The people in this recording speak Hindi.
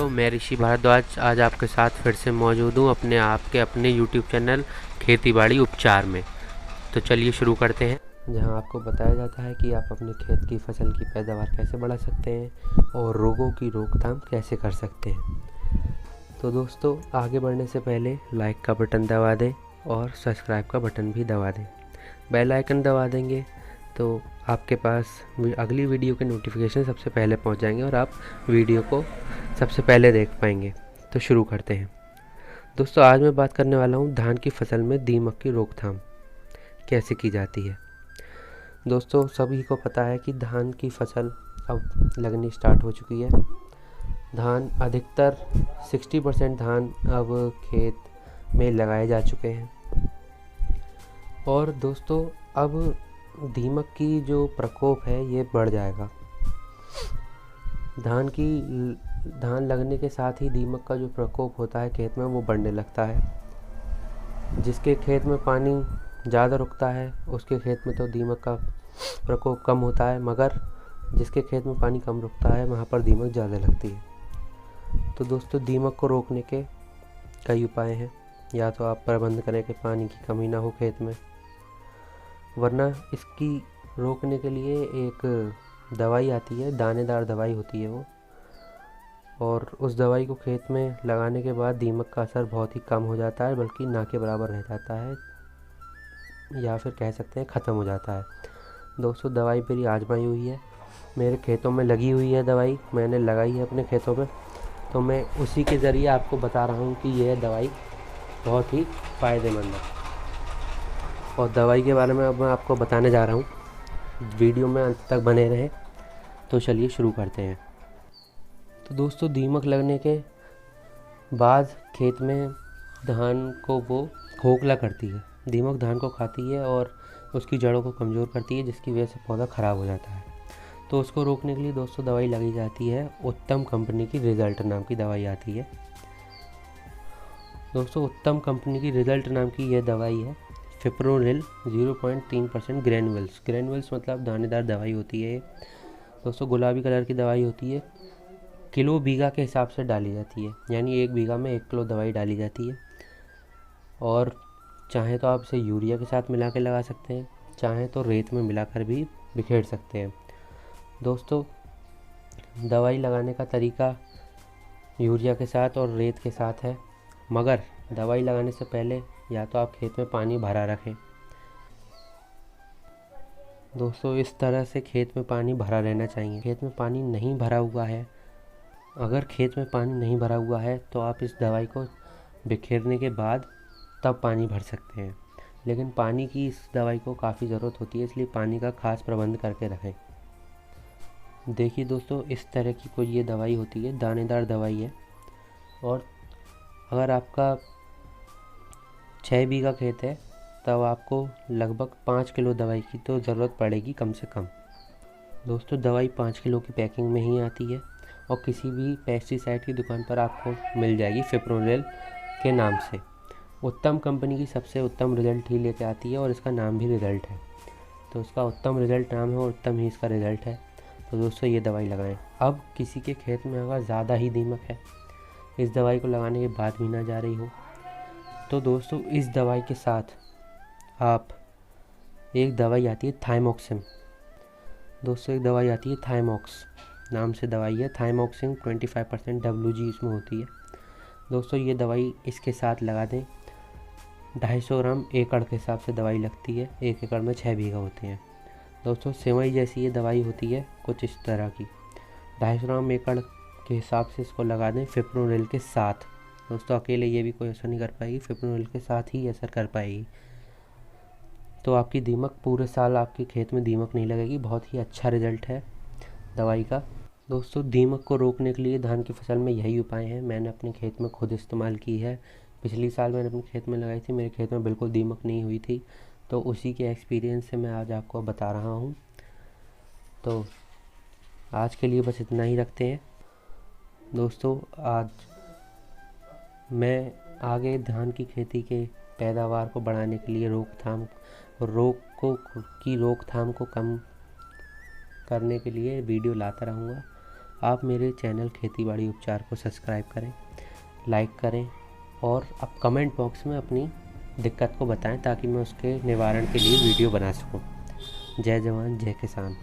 दोस्तों, मैं ऋषि भारद्वाज आज आपके साथ फिर से मौजूद हूँ अपने यूट्यूब चैनल खेती-बाड़ी उपचार में। तो चलिए शुरू करते हैं, जहाँ आपको बताया जाता है कि आप अपने खेत की फसल की पैदावार कैसे बढ़ा सकते हैं और रोगों की रोकथाम कैसे कर सकते हैं। तो दोस्तों, आगे बढ़ने से पहले लाइक का बटन दबा दें और सब्सक्राइब का बटन भी दबा दें। बेल आइकन दबा देंगे तो आपके पास अगली वीडियो के नोटिफिकेशन सबसे पहले पहुंच जाएंगे और आप वीडियो को सबसे पहले देख पाएंगे। तो शुरू करते हैं। दोस्तों, आज मैं बात करने वाला हूं धान की फसल में दीमक की रोकथाम कैसे की जाती है। दोस्तों, सभी को पता है कि धान की फसल अब लगनी स्टार्ट हो चुकी है। धान अधिकतर 60% धान अब खेत में लगाए जा चुके हैं और दोस्तों अब दीमक की जो प्रकोप है ये बढ़ जाएगा। धान लगने के साथ ही दीमक का जो प्रकोप होता है खेत में वो बढ़ने लगता है। जिसके खेत में पानी ज़्यादा रुकता है उसके खेत में तो दीमक का प्रकोप कम होता है, मगर जिसके खेत में पानी कम रुकता है वहाँ पर दीमक ज़्यादा लगती है। तो दोस्तों, दीमक को रोकने के कई उपाय हैं। या तो आप प्रबंध करें कि पानी की कमी ना हो खेत में, वरना इसकी रोकने के लिए एक दवाई आती है, दानेदार दवाई होती है वो, और उस दवाई को खेत में लगाने के बाद दीमक का असर बहुत ही कम हो जाता है, बल्कि ना के बराबर रह जाता है, या फिर कह सकते हैं ख़त्म हो जाता है। दोस्तों, दवाई मेरी आजमाई हुई है, मेरे खेतों में लगी हुई है दवाई, मैंने लगाई है अपने खेतों में, तो मैं उसी के ज़रिए आपको बता रहा हूँ कि यह दवाई बहुत ही फ़ायदेमंद है। और दवाई के बारे में अब मैं आपको बताने जा रहा हूँ, वीडियो में अंत तक बने रहें। तो चलिए शुरू करते हैं। तो दोस्तों, दीमक लगने के बाद खेत में धान को वो खोखला करती है। दीमक धान को खाती है और उसकी जड़ों को कमज़ोर करती है, जिसकी वजह से पौधा ख़राब हो जाता है। तो उसको रोकने के लिए दोस्तों दवाई लगी जाती है। उत्तम कंपनी की रिज़ल्ट नाम की दवाई आती है। दोस्तों, उत्तम कंपनी की रिज़ल्ट नाम की यह दवाई है फिप्रोनिल 0.3% ग्रेनुअल्स मतलब दानेदार दवाई होती है। दोस्तों, गुलाबी कलर की दवाई होती है, किलो बीघा के हिसाब से डाली जाती है, यानी 1 बीघा में 1 किलो दवाई डाली जाती है। और चाहे तो आप इसे यूरिया के साथ मिला के लगा सकते हैं, चाहे तो रेत में मिलाकर भी बिखेर सकते हैं। दोस्तों, दवाई लगाने का तरीका यूरिया के साथ और रेत के साथ है, मगर दवाई लगाने से पहले या तो आप खेत में पानी भरा रखें। दोस्तों, इस तरह से खेत में पानी भरा रहना चाहिए। खेत में पानी नहीं भरा हुआ है, अगर खेत में पानी नहीं भरा हुआ है तो आप इस दवाई को बिखेरने के बाद तब पानी भर सकते हैं, लेकिन पानी की इस दवाई को काफ़ी ज़रूरत होती है, इसलिए पानी का खास प्रबंध करके रखें। देखिए दोस्तों, इस तरह की कोई ये दवाई होती है, दानेदार दवाई है। और अगर आपका 6 बीघा खेत है तब आपको लगभग 5 किलो दवाई की तो ज़रूरत पड़ेगी कम से कम। दोस्तों, दवाई 5 किलो की पैकिंग में ही आती है और किसी भी पेस्टिसाइड की दुकान पर आपको मिल जाएगी फिप्रोनिल के नाम से। उत्तम कंपनी की सबसे उत्तम रिज़ल्ट ही लेके आती है और इसका नाम भी रिज़ल्ट है, तो इसका उत्तम रिज़ल्ट नाम है और उत्तम ही इसका रिज़ल्ट है। तो दोस्तों, ये दवाई लगाएं। अब किसी के खेत में अगर ज़्यादा ही दीमक है, इस दवाई को लगाने के बाद भी ना जा रही हो, तो दोस्तों इस दवाई के साथ आप एक दवाई आती है थाइमोक्सिम। दोस्तों, एक दवाई आती है थाइमोक्स नाम से दवाई है, थाइमोक्सिम 25% WG इसमें होती है। दोस्तों, ये दवाई इसके साथ लगा दें। 250 ग्राम एकड़ के हिसाब से दवाई लगती है, 1 एकड़ में 6 बीघा होते हैं। दोस्तों, सेवई जैसी ये दवाई होती है कुछ इस तरह की। 250 ग्राम एकड़ के हिसाब से इसको लगा दें फिप्रोनिल के साथ। दोस्तों, अकेले ये भी कोई असर नहीं कर पाएगी, फिप्रोनिल के साथ ही असर कर पाएगी। तो आपकी दीमक पूरे साल आपके खेत में दीमक नहीं लगेगी। बहुत ही अच्छा रिज़ल्ट है दवाई का। दोस्तों, दीमक को रोकने के लिए धान की फसल में यही उपाय हैं, मैंने अपने खेत में खुद इस्तेमाल की है। पिछली साल मैंने अपने खेत में लगाई थी, मेरे खेत में बिल्कुल दीमक नहीं हुई थी, तो उसी के एक्सपीरियंस से मैं आज आपको बता रहा हूँ। तो आज के लिए बस इतना ही रखते हैं। दोस्तों, आज मैं आगे धान की खेती के पैदावार को बढ़ाने के लिए रोकथाम को कम करने के लिए वीडियो लाता रहूँगा। आप मेरे चैनल खेतीबाड़ी उपचार को सब्सक्राइब करें, लाइक करें और आप कमेंट बॉक्स में अपनी दिक्कत को बताएं ताकि मैं उसके निवारण के लिए वीडियो बना सकूं। जय जवान जय किसान।